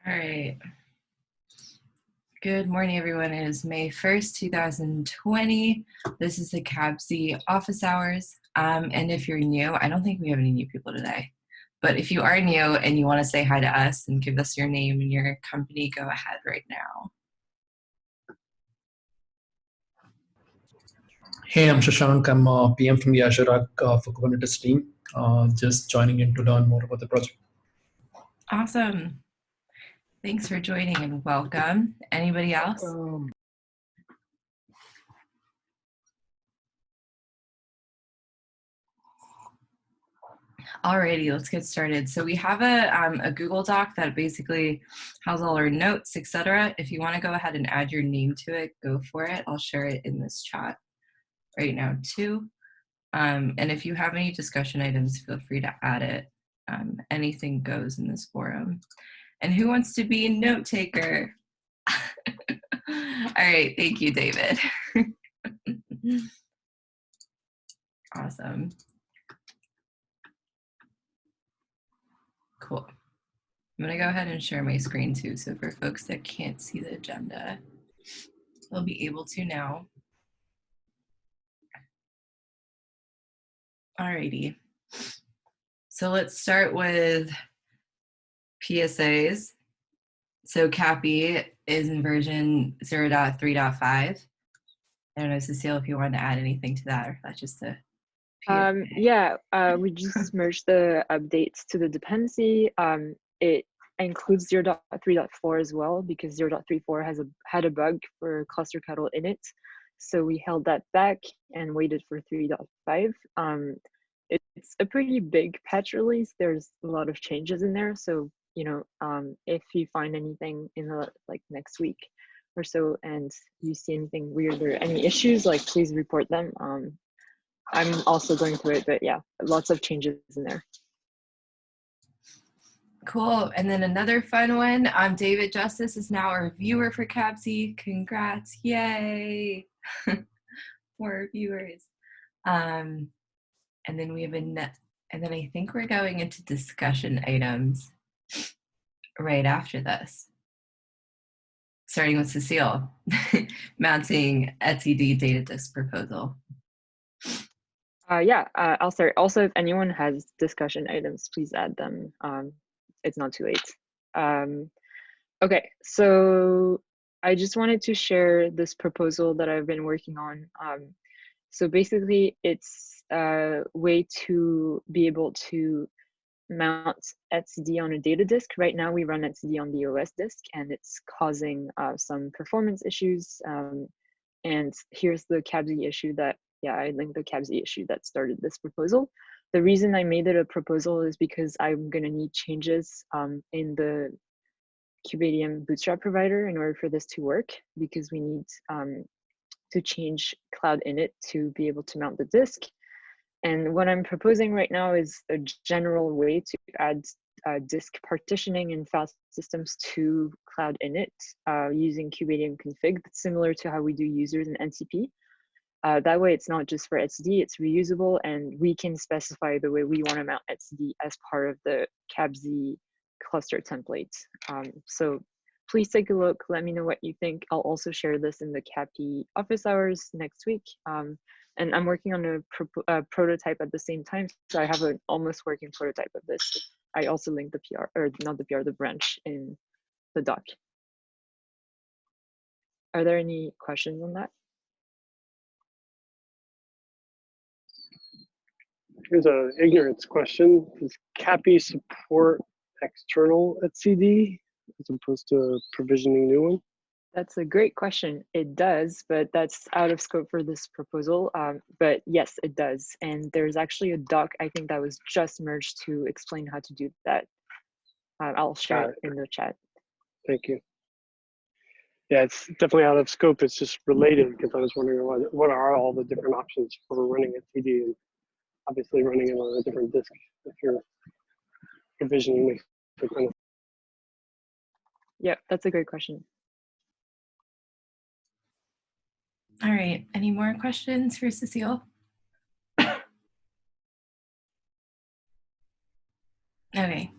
All right. Good morning, everyone. It is May 1st, 2020. This is the CAPZ office hours. And if you're new, I don't think we have any new people today. But if you are new and you want to say hi to us and give us your name and your company, go ahead right now. Hey, I'm Shashank. I'm PM from the Azure Arc for Kubernetes team. Just joining in to learn more about the project. Awesome. Thanks for joining and welcome. Anybody else? Alrighty, let's get started. So we have a Google Doc that basically has all our notes, etc. If you want to go ahead and add your name to it, go for it. I'll share it in this chat right now too. And if you have any discussion items, feel free to add it. Anything goes in this forum. And who wants to be a note taker? All right, thank you, David. Awesome. Cool. I'm gonna go ahead and share my screen too, so for folks that can't see the agenda, they'll be able to now. Alrighty. So let's start with PSAs. So CAPI is in version 0.3.5. I don't know, Cecile, if you want to add anything to that, or if that's just a PSA. We just merged the updates to the dependency. It includes 0.3.4 as well, because 0.3.4 had a bug for cluster cattle in it. So we held that back and waited for 3.5. It's a pretty big patch release. There's a lot of changes in there. So, if you find anything in the next week or so and you see anything weird or any issues, please report them. I'm also going through it, but yeah, lots of changes in there. Cool. And then another fun one, David Justice is now our reviewer for CAPZ. Congrats. Yay. More reviewers. And then we have and then I think we're going into discussion items right after this. Starting with Cecile, mounting etcd data disk proposal. I'll start. Also, if anyone has discussion items, please add them. It's not too late. Okay, so I just wanted to share this proposal that I've been working on. So basically, it's a way to be able to mount etcd on a data disk. Right now, we run etcd on the OS disk, and it's causing some performance issues. And here's the CAPZ issue I linked the CAPZ issue that started this proposal. The reason I made it a proposal is because I'm going to need changes in the Kubedium Bootstrap provider in order for this to work, because we need to change Cloud Init to be able to mount the disk. And what I'm proposing right now is a general way to add disk partitioning in file systems to Cloud Init using Kubedium config, similar to how we do users in NCP. That way, it's not just for etcd, it's reusable, and we can specify the way we want to mount etcd as part of the CAPZ cluster template. So please take a look, let me know what you think. I'll also share this in the CAPI office hours next week. And I'm working on a prototype at the same time, so I have an almost working prototype of this. I also linked the PR, or not the PR, the branch in the doc. Are there any questions on that? Here's an ignorance question. Does CAPI support external etcd as opposed to provisioning new one? That's a great question. It does, but that's out of scope for this proposal. But yes, it does. And there's actually a doc, I think, that was just merged to explain how to do that. I'll share it in the chat. Thank you. Yeah, it's definitely out of scope. It's just related, because I was wondering what are all the different options for running etcd, and obviously running it on a different disk if you're provisioning the kind of. Yeah, that's a great question. All right, any more questions for Cecile? Okay,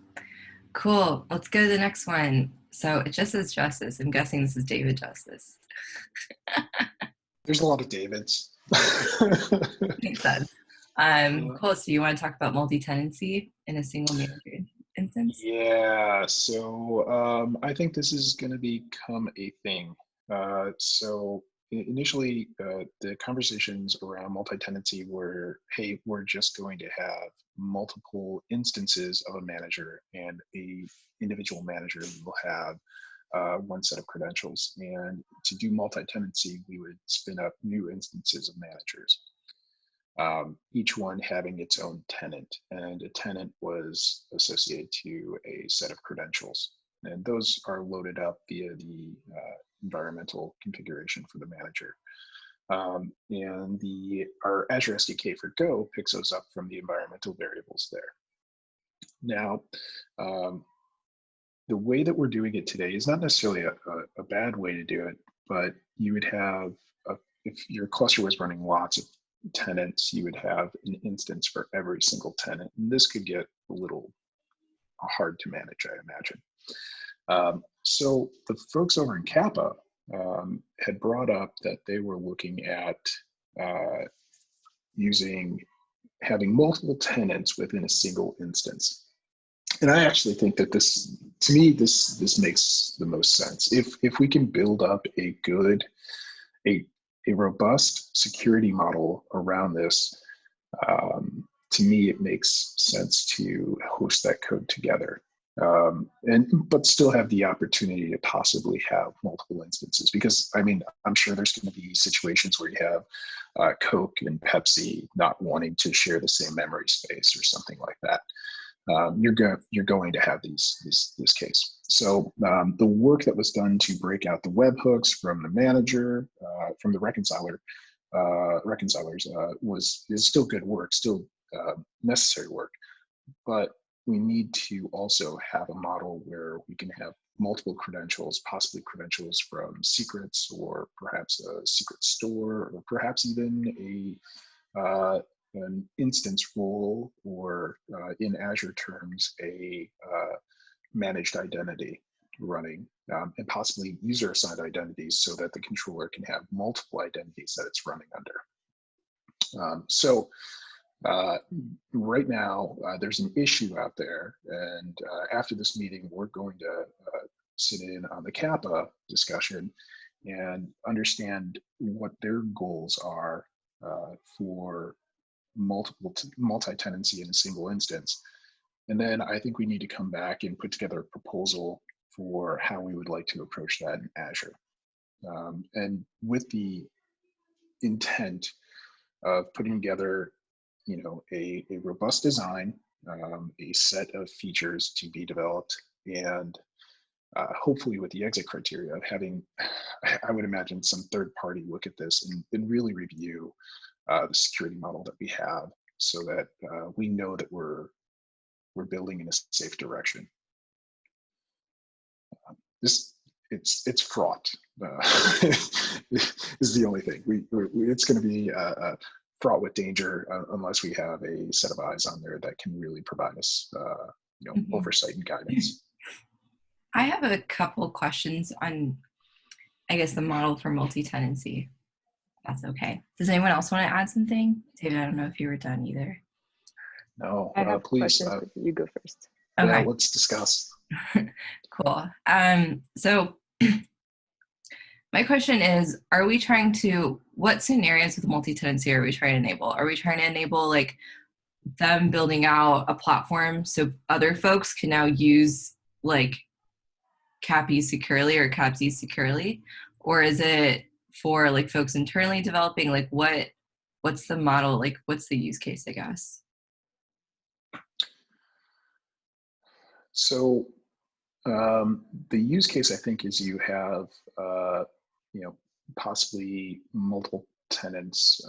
cool. Let's go to the next one. So it just says Justice. I'm guessing this is David Justice. There's a lot of Davids. Makes sense. Cool. So you want to talk about multi-tenancy in a single manager instance? Yeah, so I think this is going to become a thing. So initially, the conversations around multi-tenancy were, hey, we're just going to have multiple instances of a manager, and a individual manager will have one set of credentials. And to do multi-tenancy, we would spin up new instances of managers. Each one having its own tenant, and a tenant was associated to a set of credentials. And those are loaded up via the environmental configuration for the manager. And our Azure SDK for Go picks those up from the environmental variables there. Now, the way that we're doing it today is not necessarily a bad way to do it, but you would have, if your cluster was running lots of tenants, you would have an instance for every single tenant. And this could get a little hard to manage, I imagine. So the folks over in Kappa had brought up that they were looking at having multiple tenants within a single instance. And I actually think that this, to me, this makes the most sense. If we can build up a robust security model around this, to me, it makes sense to host that code together, but still have the opportunity to possibly have multiple instances. Because I mean, I'm sure there's going to be situations where you have Coke and Pepsi not wanting to share the same memory space or something like that. You're going to have this case. So the work that was done to break out the webhooks from the manager, from the reconcilers, is still good work, still necessary work. But we need to also have a model where we can have multiple credentials, possibly credentials from secrets, or perhaps a secret store, or perhaps even an instance role, or in Azure terms, a managed identity running, and possibly user-assigned identities, so that the controller can have multiple identities that it's running under. So right now, there's an issue out there, and after this meeting, we're going to sit in on the Kappa discussion and understand what their goals are for multi-tenancy in a single instance. And then I think we need to come back and put together a proposal for how we would like to approach that in Azure. And with the intent of putting together, a robust design, a set of features to be developed, and hopefully with the exit criteria of having, I would imagine, some third party look at this and really review the security model that we have, so that we know that we're building in a safe direction. It's fraught. Is the only thing. It's going to be fraught with danger unless we have a set of eyes on there that can really provide us, oversight and guidance. I have a couple questions on, I guess, the model for multi-tenancy. That's okay. Does anyone else want to add something? David, I don't know if you were done either. No, I have please. questions, but you go first. Okay. Yeah, let's discuss. Cool. So my question is, what scenarios with multi-tenancy are we trying to enable? Are we trying to enable like them building out a platform so other folks can now use like CAPZ securely or CAPZ securely? Or is it for like folks internally developing? Like what's the model? Like what's the use case, I guess? So the use case, I think, is you have, possibly multiple tenants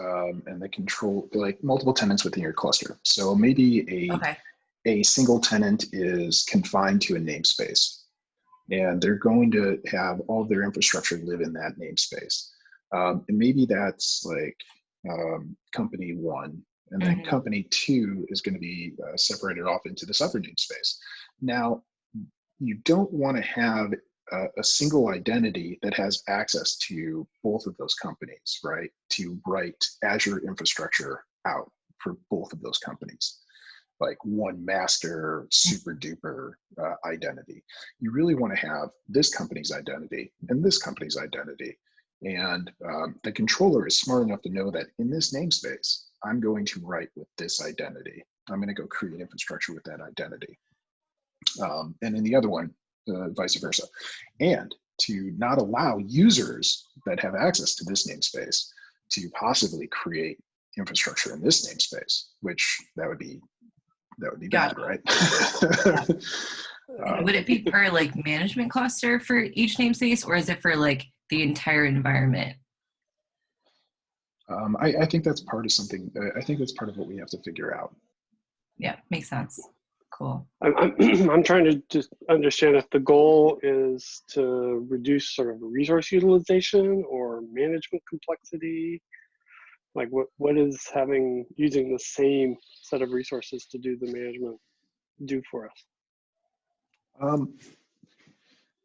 and the control, like multiple tenants within your cluster. So maybe a single tenant is confined to a namespace, and they're going to have all of their infrastructure live in that namespace. And maybe that's like company one, and then company two is going to be separated off into this other namespace. Now, you don't want to have a single identity that has access to both of those companies, right? To write Azure infrastructure out for both of those companies, like one master super duper identity. You really want to have this company's identity and this company's identity. And the controller is smart enough to know that in this namespace, I'm going to write with this identity. I'm going to go create infrastructure with that identity. And in the other one, vice versa. And to not allow users that have access to this namespace to possibly create infrastructure in this namespace, which that would be bad, right? Would it be per like management cluster for each namespace, or is it for like the entire environment? I think that's part of something. I think that's part of what we have to figure out. Yeah, makes sense. Cool. I'm trying to just understand if the goal is to reduce sort of resource utilization or management complexity. Like what is using the same set of resources to do the management do for us?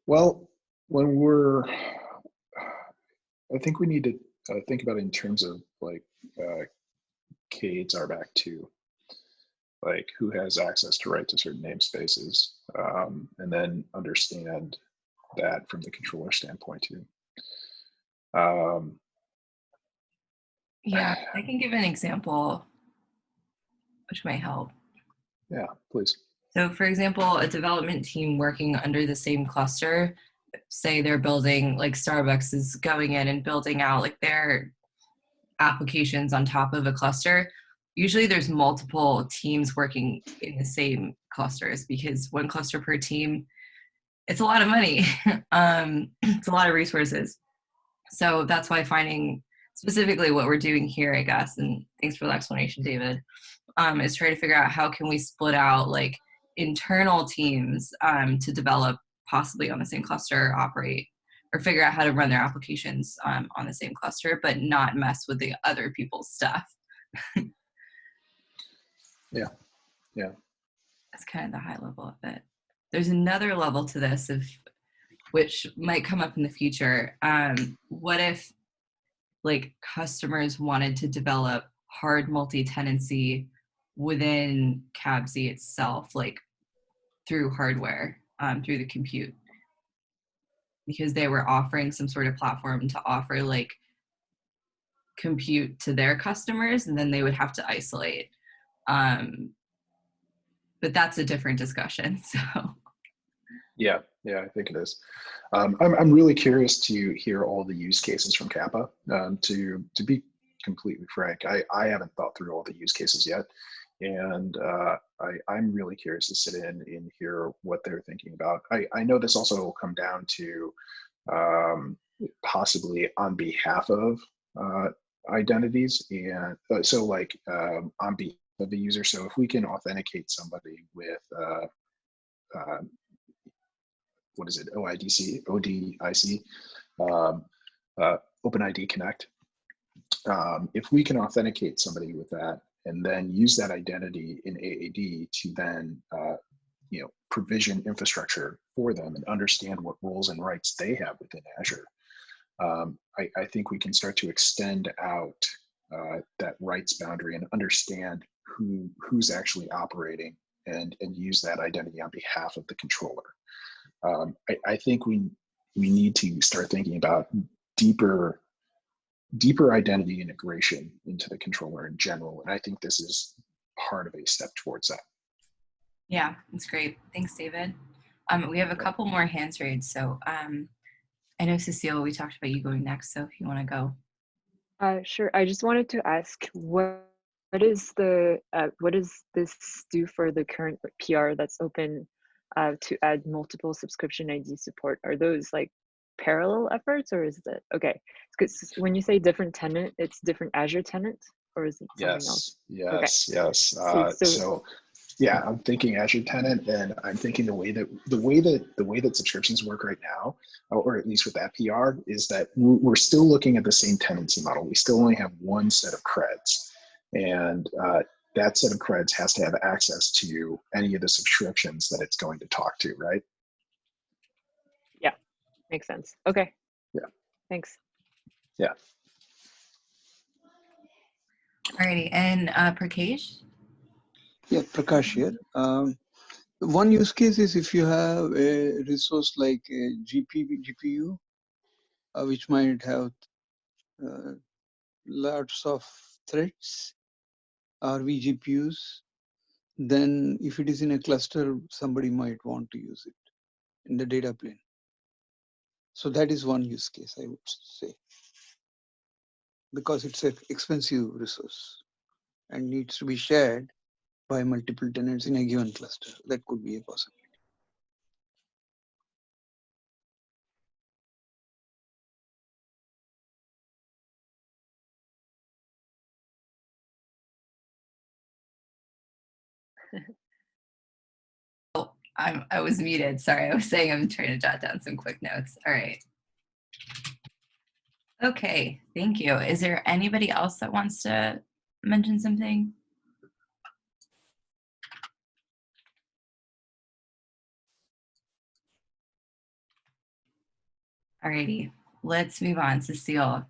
Well, I think we need to think about it in terms of like CAPZ are back to like who has access to right to certain namespaces, and then understand that from the controller standpoint too. Yeah, I can give an example, which might help. Yeah, please. So for example, a development team working under the same cluster, say they're building, like Starbucks is going in and building out like their applications on top of a cluster. Usually there's multiple teams working in the same clusters because one cluster per team, it's a lot of money. It's a lot of resources. So that's why finding specifically what we're doing here, I guess, and thanks for the explanation, David, is try to figure out how can we split out like internal teams to develop possibly on the same cluster, operate, or figure out how to run their applications on the same cluster, but not mess with the other people's stuff. Yeah. That's kind of the high level of it. There's another level to this which might come up in the future. What if like customers wanted to develop hard multi-tenancy within CAPZ itself, like through hardware, through the compute, because they were offering some sort of platform to offer like compute to their customers, and then they would have to isolate. But that's a different discussion. So. Yeah, I think it is. I'm really curious to hear all the use cases from Kappa. To be completely frank, I haven't thought through all the use cases yet, and I'm really curious to sit in and hear what they're thinking about. I know this also will come down to possibly on behalf of identities, and so like on behalf of the user. So if we can authenticate somebody with what is it? ODIC, OpenID Connect. If we can authenticate somebody with that and then use that identity in AAD to then provision infrastructure for them and understand what roles and rights they have within Azure, I think we can start to extend out that rights boundary and understand who's actually operating and use that identity on behalf of the controller. I think we need to start thinking about deeper identity integration into the controller in general, and I think this is part of a step towards that. Yeah, that's great. Thanks, David. We have a couple more hands raised, so I know Cecile, we talked about you going next, so if you want to go. Sure. I just wanted to ask what does this do for the current PR that's open to add multiple subscription ID support? Are those like parallel efforts, or is it okay? Because when you say different tenant, it's different Azure tenant, or is it something else? Yes. So yeah, I'm thinking Azure tenant, and I'm thinking the way that subscriptions work right now, or at least with that PR, is that we're still looking at the same tenancy model. We still only have one set of creds, and that set of creds has to have access to any of the subscriptions that it's going to talk to, right? Yeah. Makes sense. Okay. Yeah. Thanks. Yeah. Alrighty, and Prakash? Yeah, Prakash here. One use case is if you have a resource like a GPU, which might have lots of threads or vGPUs, then if it is in a cluster, somebody might want to use it in the data plane. So that is one use case, I would say, because it's an expensive resource and needs to be shared by multiple tenants in a given cluster. That could be a possibility. I was muted. Sorry, I was saying I'm trying to jot down some quick notes. All right. Okay, thank you. Is there anybody else that wants to mention something? Alrighty, let's move on. Cecile,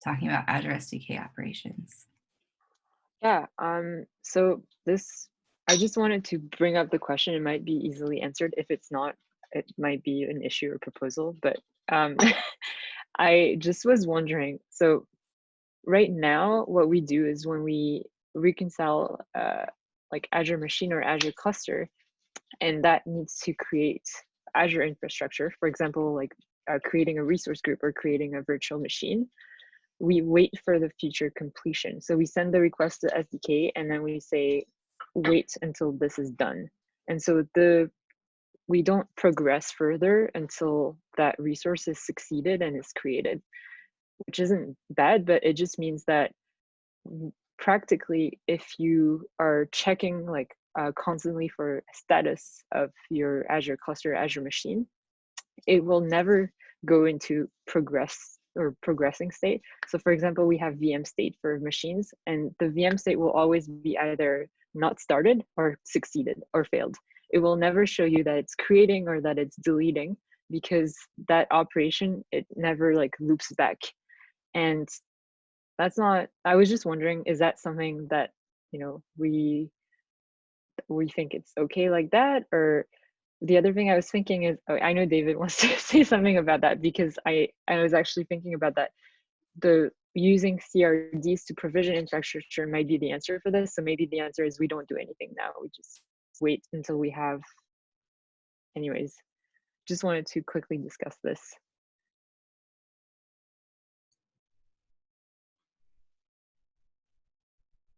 talking about Azure SDK operations. Yeah, so this, I just wanted to bring up the question. It might be easily answered. If it's not, it might be an issue or proposal, but I just was wondering, so right now, what we do is when we reconcile like Azure Machine or Azure Cluster, and that needs to create Azure infrastructure, for example, like creating a resource group or creating a virtual machine, we wait for the feature completion. So we send the request to SDK and then we say, wait until this is done. And so we don't progress further until that resource is succeeded and is created, which isn't bad, but it just means that practically if you are checking like constantly for status of your Azure cluster, Azure machine, it will never go into progressing state. So for example, we have VM state for machines, and the VM state will always be either not started or succeeded or failed. It will never show you that it's creating or that it's deleting, because that operation, it never like loops back. And that's not, I was just wondering, is that something that, you know, we think it's okay like that? Or the other thing I was thinking is, oh, I know David wants to say something about that, because I was actually thinking about that. The using CRDs to provision infrastructure might be the answer for this. So maybe the answer is we don't do anything now. We just wait until we have. Anyways, just wanted to quickly discuss this.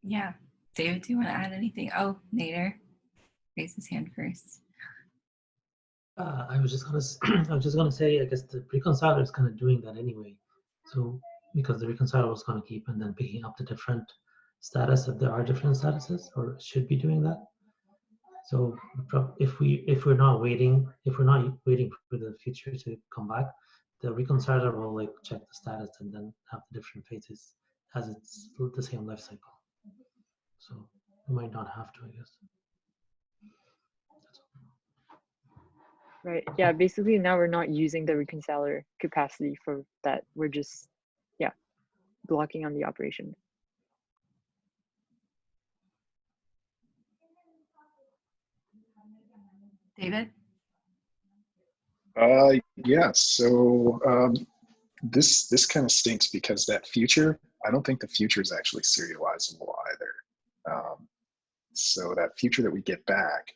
Yeah, David, do you want to add anything? Oh, Nader, raise his hand first. I was just gonna say, I guess the reconciler is kind of doing that anyway. So because the reconciler was gonna keep and then picking up the different status, if there are different statuses, or should be doing that. So if we're not waiting for the feature to come back, the reconciler will like check the status and then have the different phases as it's the same life cycle. So we might not have to, I guess. Right. Yeah. Basically, now we're not using the reconciler capacity for that. We're just, yeah, blocking on the operation. David? Yeah, so this kind of stinks because that future, I don't think the future is actually serializable either. So that future that we get back,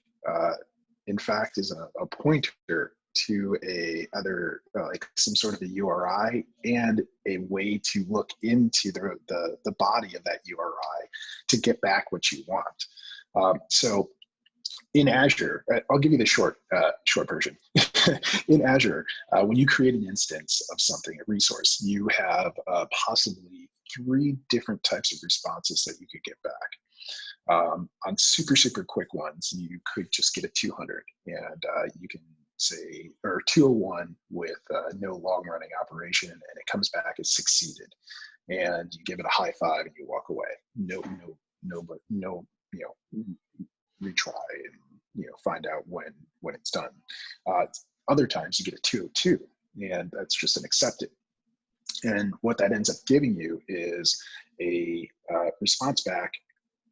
in fact, is a pointer to a other like some sort of a URI and a way to look into the body of that URI to get back what you want. So in Azure, I'll give you the short version. In Azure, when you create an instance of something, a resource, you have possibly 3 different types of responses that you could get back. On super quick ones, you could just get a 200, and you can say, or 201 with no long running operation, and it comes back as succeeded, and you give it a high five and you walk away. No, retry and find out when it's done. Other times you get a 202, and that's just an accepted. And what that ends up giving you is a response back.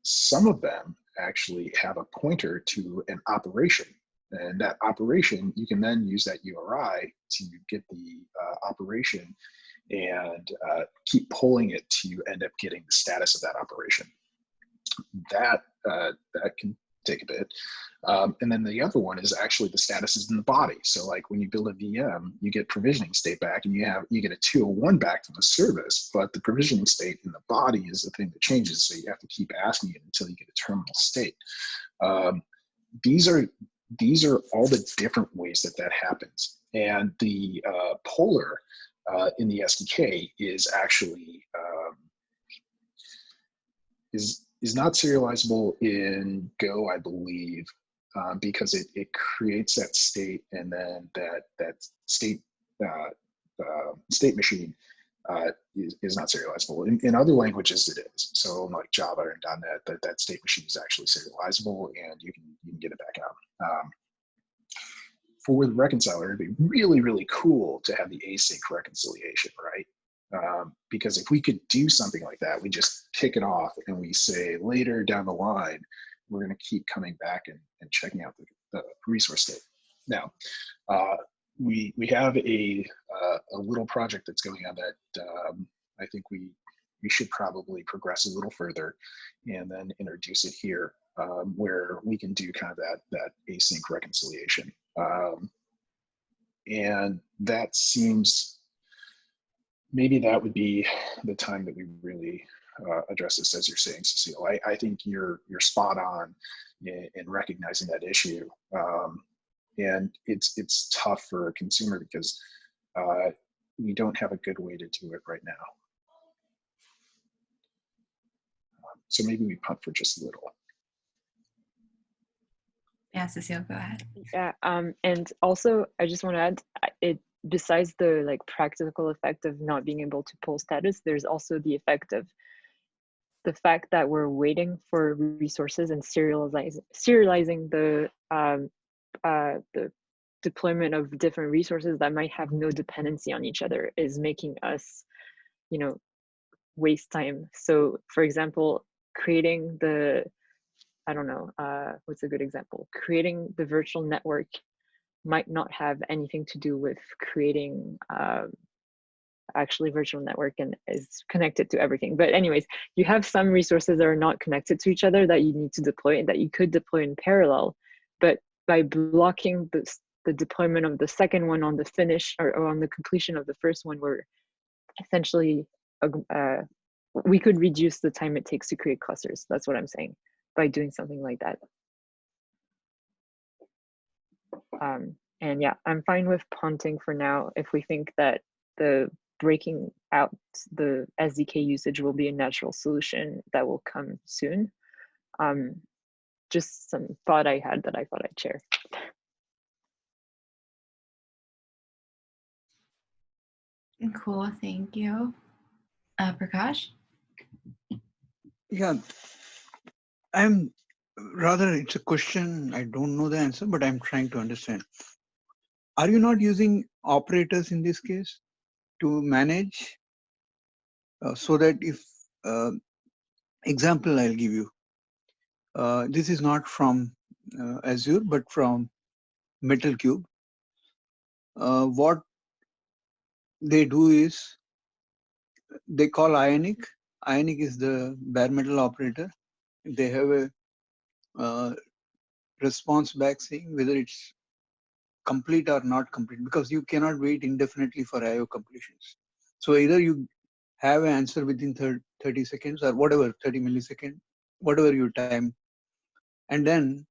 Some of them actually have a pointer to an operation. And that operation, you can then use that URI to get the operation and keep pulling it to end up getting the status of that operation. That can take a bit. And then the other one is actually the statuses in the body. So like when you build a VM, you get provisioning state back, and you get a 201 back from the service, but the provisioning state in the body is the thing that changes. So you have to keep asking it until you get a terminal state. These are all the different ways that happens. And the polar in the SDK is actually is not serializable in Go, I believe, because it creates that state, and then that state state machine is not serializable. In other languages, it is. So like Java and .NET, that state machine is actually serializable, and you can get it back out. For the reconciler, it'd be really, really cool to have the async reconciliation, right? Because if we could do something like that, we just kick it off and we say later down the line, we're going to keep coming back and checking out the resource state. Now, we have a little project that's going on that I think we should probably progress a little further and then introduce it here, where we can do kind of that async reconciliation. And that seems, maybe that would be the time that we really address this, as you're saying, Cecile. I think you're spot on in recognizing that issue. And it's tough for a consumer because we don't have a good way to do it right now. So maybe we punt for just a little. Yeah, Cecile, go ahead. Yeah, and also I just want to add, it besides the like practical effect of not being able to pull status, there's also the effect of the fact that we're waiting for resources and serializing the deployment of different resources that might have no dependency on each other is making us, you know, waste time. So for example, creating the, I don't know, what's a good example? Creating the virtual network might not have anything to do with creating actually virtual network and is connected to everything. But anyways, you have some resources that are not connected to each other that you need to deploy and that you could deploy in parallel. But by blocking the deployment of the second one on the finish or on the completion of the first one, we're essentially, we could reduce the time it takes to create clusters. That's what I'm saying, by doing something like that. And yeah, I'm fine with punting for now if we think that the breaking out the SDK usage will be a natural solution that will come soon. Just some thought I had that I thought I'd share. Cool, thank you. Prakash? Yeah, I'm rather, it's a question, I don't know the answer, but I'm trying to understand. Are you not using operators in this case to manage so that if, example I'll give you, this is not from Azure, but from Metal Cube. What they do is they call Ionic. Ionic is the bare metal operator. They have a response back saying whether it's complete or not complete, because you cannot wait indefinitely for IO completions. So either you have an answer within 30 seconds or whatever, 30 milliseconds, whatever your time, and then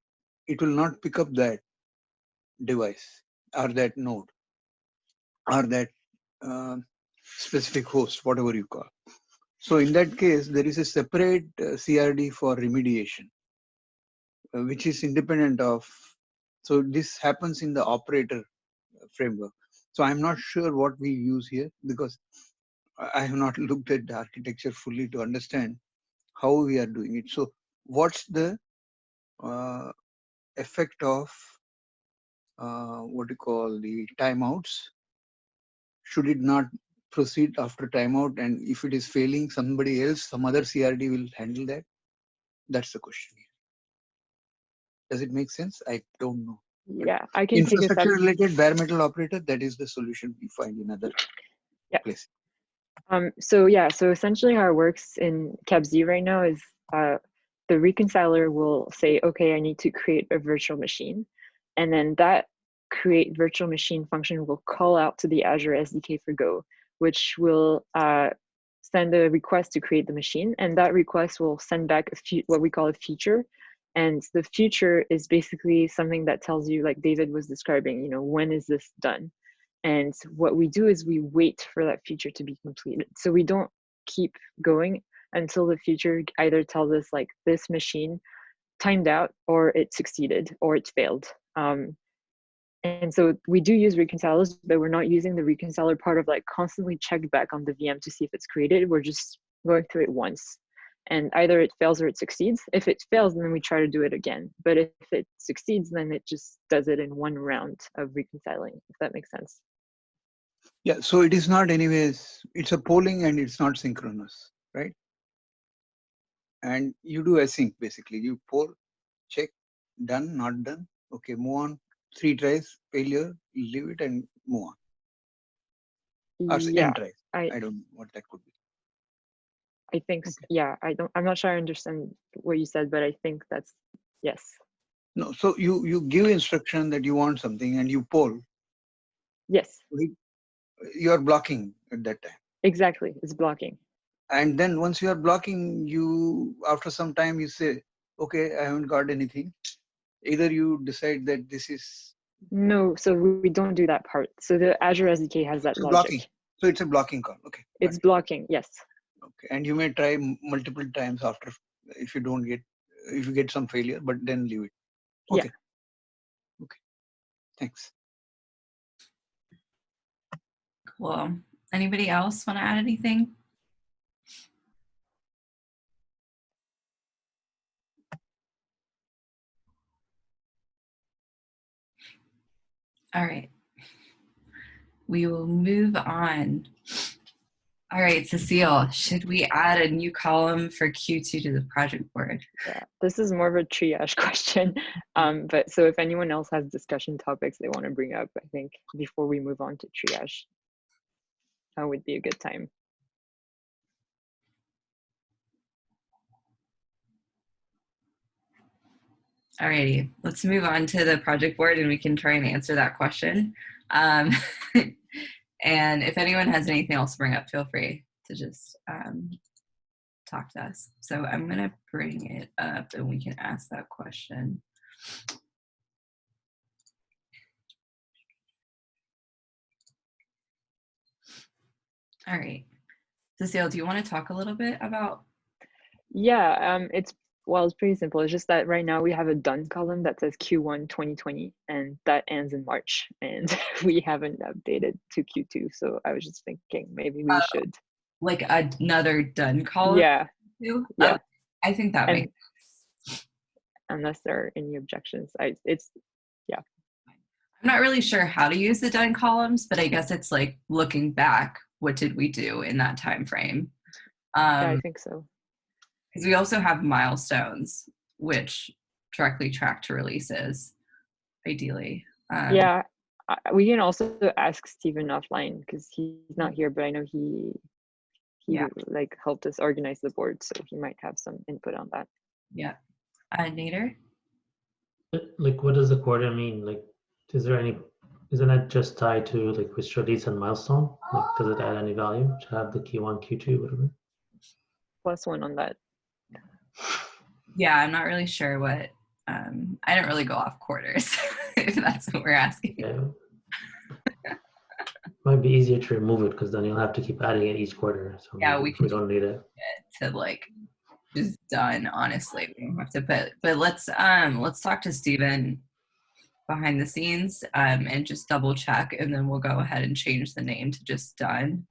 it will not pick up that device or that node or that specific host, whatever you call. So in that case, there is a separate CRD for remediation, which is independent of, so this happens in the operator framework. So I'm not sure what we use here because I have not looked at the architecture fully to understand how we are doing it. So what's the effect of what you call the timeouts should it not proceed after timeout? And if it is failing, somebody else, some other CRD will handle that? That's the question. Does it make sense? I don't know. Yeah, I can take a Infrastructure stab. related bare metal operator, that is the solution we find in other Yeah. places. So essentially how it works in CAPZ right now is the reconciler will say, okay, I need to create a virtual machine. And then that create virtual machine function will call out to the Azure SDK for Go, which will send a request to create the machine. And that request will send back what we call a feature. And the feature is basically something that tells you, like David was describing, you know, when is this done? And what we do is we wait for that feature to be completed. So we don't keep going until the feature either tells us like this machine timed out, or it succeeded, or it failed. And so we do use reconcilers, but we're not using the reconciler part of like constantly check back on the VM to see if it's created. We're just going through it once. And either it fails or it succeeds. If it fails, then we try to do it again. But if it succeeds, then it just does it in one round of reconciling, if that makes sense. Yeah, so it is not anyways, it's a polling and it's not synchronous, right? And you do async basically. You poll, check, done, not done. Okay, move on. 3 tries, failure, leave it and move on. Or Yeah, n tries. I don't know what that could be. I think, yeah, I'm not sure I understand what you said, but I think that's, yes. No, so you give instruction that you want something and you poll. Yes. You are blocking at that time. Exactly, it's blocking. And then once you are blocking, you, after some time you say, okay, I haven't got anything. Either you decide that this is. No, so we don't do that part. So the Azure SDK has that logic. Blocking. So it's a blocking call. Okay. It's blocking, yes. Okay. And you may try multiple times after, if you get some failure, but then leave it. Okay. Yeah. Okay. Thanks. Cool. Anybody else want to add anything? All right. We will move on. All right, Cecile, should we add a new column for Q2 to the project board? Yeah, this is more of a triage question. But so if anyone else has discussion topics they want to bring up, I think before we move on to triage, that would be a good time. All righty, let's move on to the project board and we can try and answer that question. And if anyone has anything else to bring up, feel free to just talk to us. So I'm gonna bring it up and we can ask that question. All right, Cecile, do you want to talk a little bit about? Yeah, it's pretty simple. It's just that right now we have a done column that says Q1 2020, and that ends in March, and we haven't updated to Q2. So I was just thinking maybe we should. Like another done column? Yeah. Yeah. I think that makes sense. Unless there are any objections, yeah. I'm not really sure how to use the done columns, but I guess it's like looking back, what did we do in that time frame? Yeah, I think so. Because we also have milestones, which directly track to releases, ideally. Yeah, we can also ask Stephen offline because he's not here, but I know he like helped us organize the board, so he might have some input on that. Yeah. Nader? Like, what does the quarter mean? Like, isn't it just tied to like which release and milestone? Like, does it add any value to have the Q1, Q2, whatever? +1 on that. Yeah, I'm not really sure what, I don't really go off quarters, if that's what we're asking. Yeah. Might be easier to remove it because then you'll have to keep adding it each quarter. So Yeah, we don't need it. To like just done, honestly. We don't have to, but let's talk to Stephen behind the scenes and just double check, and then we'll go ahead and change the name to just done.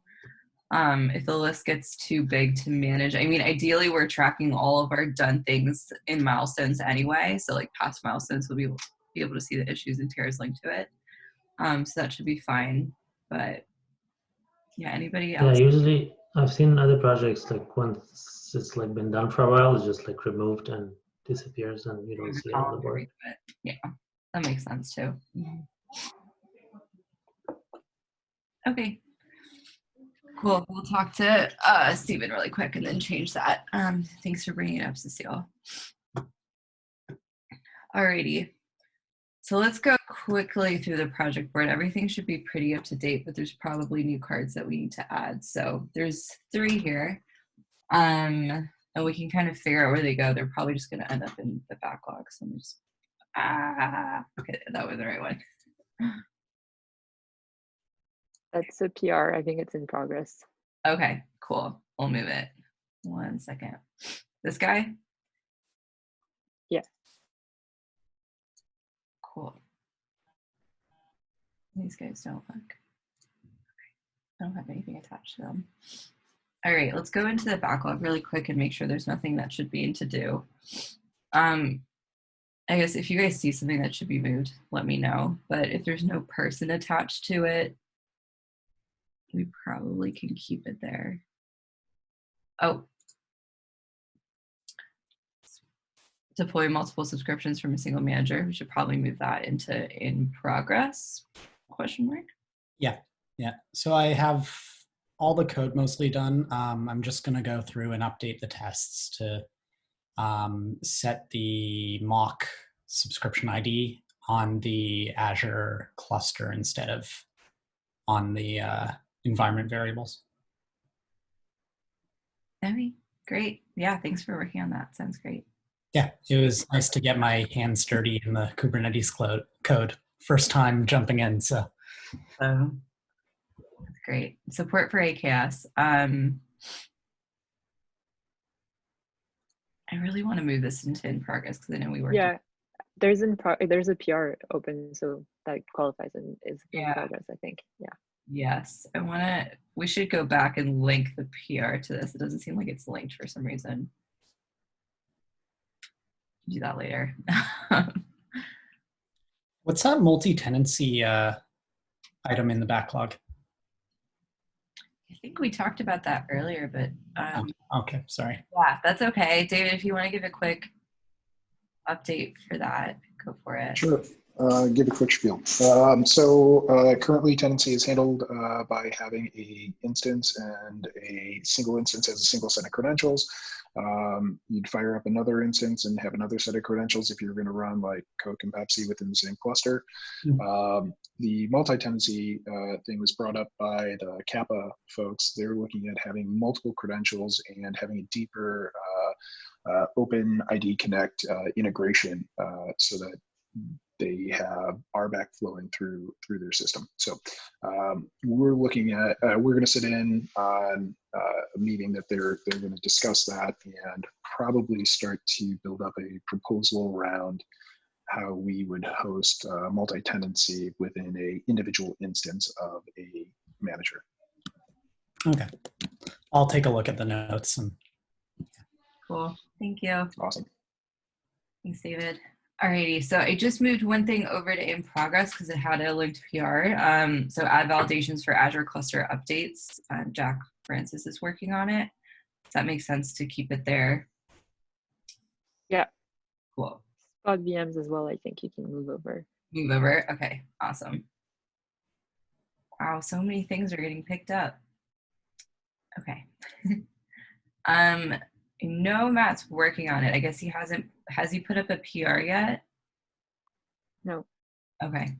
If the list gets too big to manage, I mean, ideally we're tracking all of our done things in milestones anyway. So like past milestones, we'll be able to see the issues and tiers linked to it. So that should be fine. But Yeah, anybody Yeah, else? usually I've seen other projects like once it's like been done for a while, it's just like removed and disappears and you don't see it on the board. Yeah, that makes sense too. Okay, cool. We'll talk to Stephen really quick and then change that. Thanks for bringing it up, Cecile. Alrighty. So let's go quickly through the project board. Everything should be pretty up to date, but there's probably new cards that we need to add. So there's 3 here. And we can kind of figure out where they go. They're probably just going to end up in the backlog. So I'm just, okay, that was the right one. That's a PR. I think it's in progress. Okay, cool. We'll move it. 1 second. This guy? Yeah. Cool. These guys don't look. I don't have anything attached to them. All right, let's go into the backlog really quick and make sure there's nothing that should be in to do. I guess if you guys see something that should be moved, let me know. But if there's no person attached to it, we probably can keep it there. Oh. Deploy multiple subscriptions from a single manager. We should probably move that into in progress, question mark. Yeah. So I have all the code mostly done. I'm just going to go through and update the tests to set the mock subscription ID on the Azure cluster instead of on the environment variables. Okay, great. Yeah, thanks for working on that. Sounds great. Yeah, it was nice to get my hands dirty in the Kubernetes code. First time jumping in, so. That's great. Support for AKS. I really want to move this into in progress because I know we worked. Yeah, there's a PR open, so that qualifies and is in progress, I think. Yeah. Yes, we should go back and link the PR to this. It doesn't seem like it's linked for some reason. Do that later. What's that multi-tenancy item in the backlog? I think we talked about that earlier, but okay, sorry. Yeah, that's okay. David, if you want to give a quick update for that, go for it. Sure. Give a quick spiel. Currently tenancy is handled by having a instance, and a single instance has a single set of credentials. You'd fire up another instance and have another set of credentials if you're going to run like code and CAPZ within the same cluster. Mm-hmm. The multi-tenancy thing was brought up by the Kappa folks. They're looking at having multiple credentials and having a deeper Open ID Connect integration so that they have RBAC flowing through their system. So we're looking at, we're going to sit in on a meeting that they're going to discuss that and probably start to build up a proposal around how we would host multi-tenancy within a individual instance of a manager. Okay, I'll take a look at the notes. And cool, thank you. Awesome. Thanks, David. Alrighty, so I just moved one thing over to in progress because it had a linked PR. So add validations for Azure cluster updates. Jack Francis is working on it. Does that make sense to keep it there? Yeah. Cool. Spot VMs as well, I think you can move over. Move over, okay, awesome. Wow, so many things are getting picked up. Okay. I know Matt's working on it. I guess he hasn't, has he put up a PR yet? No. Okay.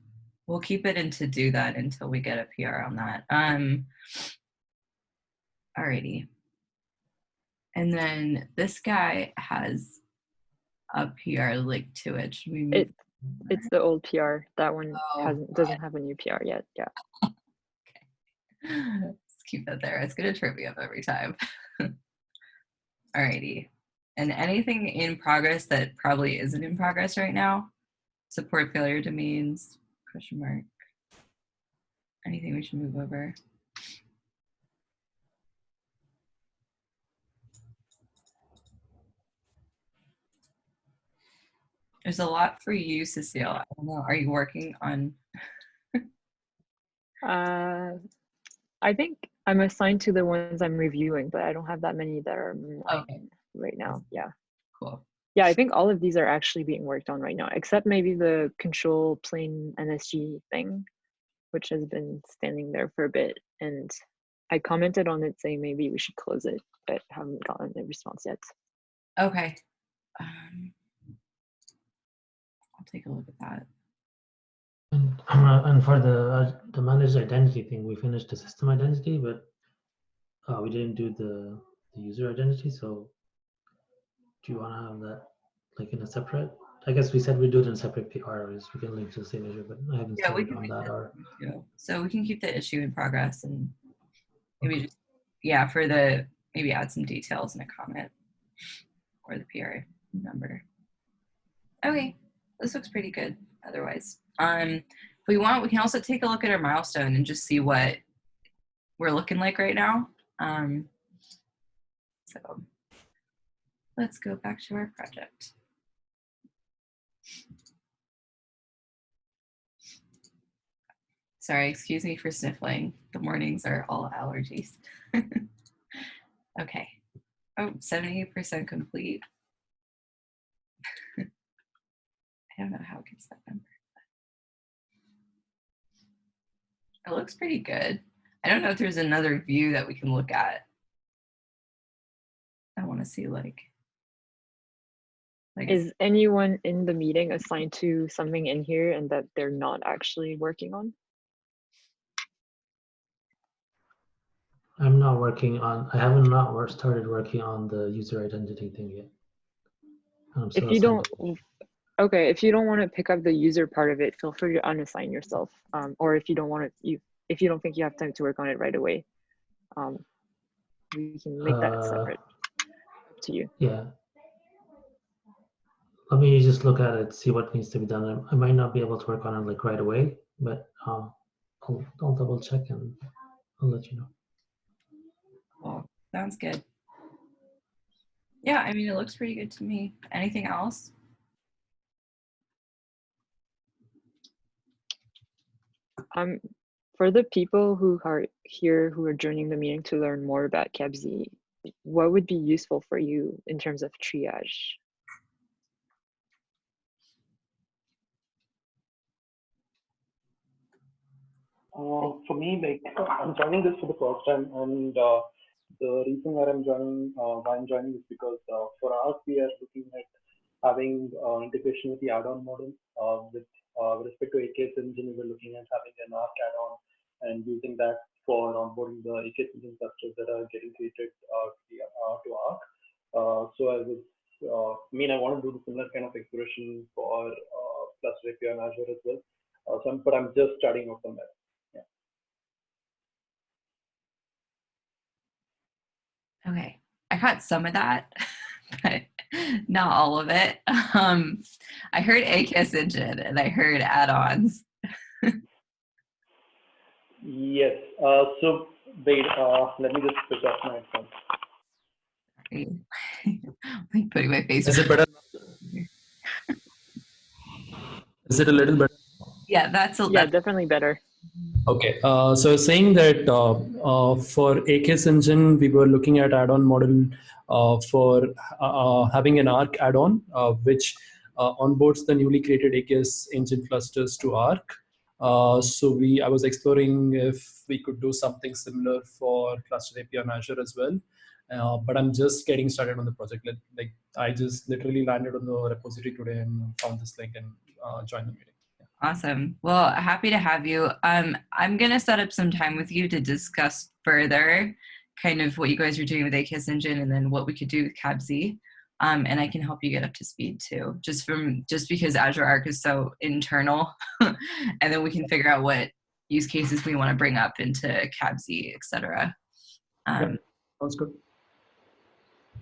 We'll keep it in to do that until we get a PR on that. Alrighty. And then this guy has a PR linked to it. Should we move it's the old PR. That one doesn't have a new PR yet. Yeah. Okay. Let's keep that there. It's gonna trip me up every time. Alrighty. And anything in progress that probably isn't in progress right now? Support failure domains, question mark. Anything we should move over? There's a lot for you, Cecile. I don't know. Are you working on? I think I'm assigned to the ones I'm reviewing, but I don't have that many that are mine Okay, right now. Yeah. cool. Yeah, I think all of these are actually being worked on right now, except maybe the control plane NSG thing, which has been standing there for a bit. And I commented on it saying maybe we should close it, but haven't gotten a response yet. Okay. I'll take a look at that. And for the managed identity thing, we finished the system identity, but we didn't do the user identity. So do you want to have that like in a separate? I guess we said we do it in a separate PR, is we can link to the same issue, but I haven't Yeah, we started can on make that. that Or too. So we can keep the issue in progress and maybe okay. just, yeah, for the, maybe add some details in a comment or the PR number. Okay, this looks pretty good otherwise. If we want, we can also take a look at our milestone and just see what we're looking like right now. So let's go back to our project. Sorry, excuse me for sniffling. The mornings are all allergies. Okay. Oh, 78% complete. I don't know how it gets that number. It looks pretty good. I don't know if there's another view that we can look at. I want to see like Is anyone in the meeting assigned to something in here and that they're not actually working on? I'm not working on. I haven't started working on the user identity thing yet. I'm still If you assigned don't, okay, if you don't want to pick up the user part of it, feel free to unassign yourself. Or if you don't want to, if you don't think you have time to work on it right away, we can make that separate. Up to you. Yeah. Let me just look at it, see what needs to be done. I might not be able to work on it like right away, but I'll double check and I'll let you know. Cool. Sounds good. Yeah, I mean, it looks pretty good to me. Anything else? For the people who are here who are joining the meeting to learn more about CAPZ, what would be useful for you in terms of triage? For me, like I'm joining this for the first time, and the reason why I'm joining is because for us we are looking at having integration with the add-on model. With respect to AKS engine, we were looking at having an ARC add-on and using that for onboarding the AKS engine clusters that are getting created to ARC. So I was, I want to do the similar kind of exploration for cluster API on Azure as well. But I'm just starting off on that. Okay, I caught some of that, but not all of it. I heard AKS engine and I heard add-ons. Yes. So wait, let me just switch off my phone. Like putting my face. Is it better? Is it a little better? Yeah, that's definitely better. Okay, so saying that for AKS engine, we were looking at add-on model for having an ARC add-on, which onboards the newly created AKS engine clusters to ARC. So I was exploring if we could do something similar for cluster API on Azure as well. But I'm just getting started on the project. Like I just literally landed on the repository today and found this link and joined the meeting. Awesome. Well, happy to have you. I'm going to set up some time with you to discuss further kind of what you guys are doing with AKS engine and then what we could do with CAPZ. And I can help you get up to speed too, just because Azure Arc is so internal. And then we can figure out what use cases we want to bring up into CAPZ, et cetera. Sounds good.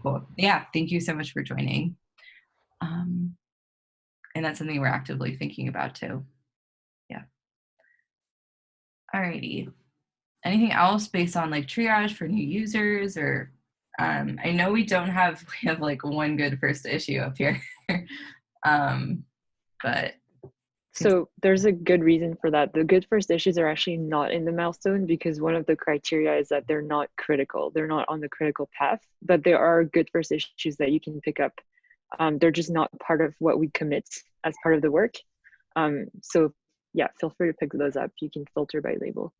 Cool. Yeah, thank you so much for joining. And that's something we're actively thinking about too. Yeah. Alrighty. Anything else based on like triage for new users or I know we have like one good first issue up here. But So there's a good reason for that. The good first issues are actually not in the milestone because one of the criteria is that they're not critical. They're not on the critical path, but there are good first issues that you can pick up. They're just not part of what we commit as part of the work. So yeah, feel free to pick those up. You can filter by label.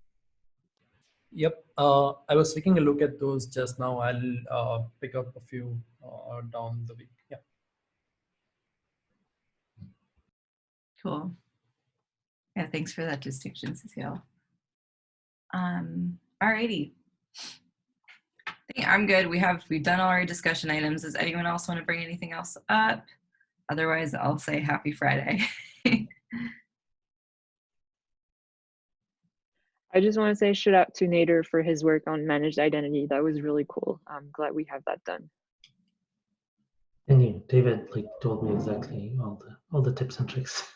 Yep, I was taking a look at those just now. I'll pick up a few down the week. Yeah. Cool. Yeah, thanks for that distinction, Cecile. Alrighty. I think I'm good. We've done all our discussion items. Does anyone else want to bring anything else up? Otherwise, I'll say happy Friday. I just want to say shout out to Nader for his work on managed identity. That was really cool. I'm glad we have that done. Thank you. David told me exactly all the tips and tricks.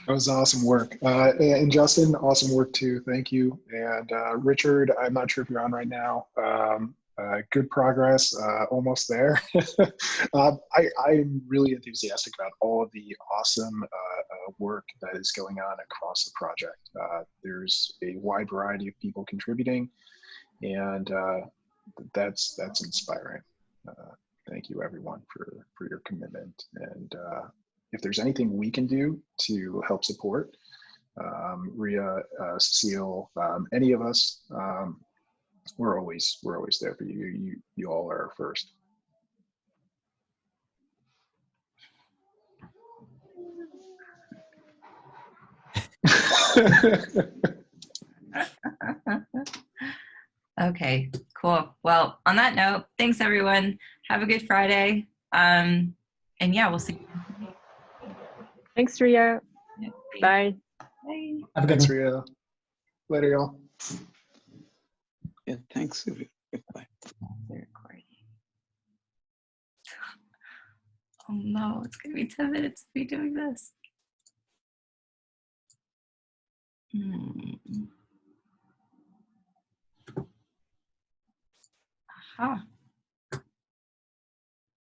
That was awesome work. And Justin, awesome work too. Thank you. And Richard, I'm not sure if you're on right now. Good progress, almost there. I'm really enthusiastic about all of the awesome work that is going on across the project. There's a wide variety of people contributing, and that's inspiring. Thank you, everyone, for your commitment. And if there's anything we can do to help support, Ria, Cecile, any of us, we're always there for you. You all are first. Okay, cool. Well, on that note, thanks everyone. Have a good Friday. And yeah, we'll see you. Thanks, Ria. Bye. Bye. Have a good Thanks, one. Ria. Later, y'all. Yeah, thanks. Bye. Recording. Oh no, it's gonna be 10 minutes of me doing this. Aha.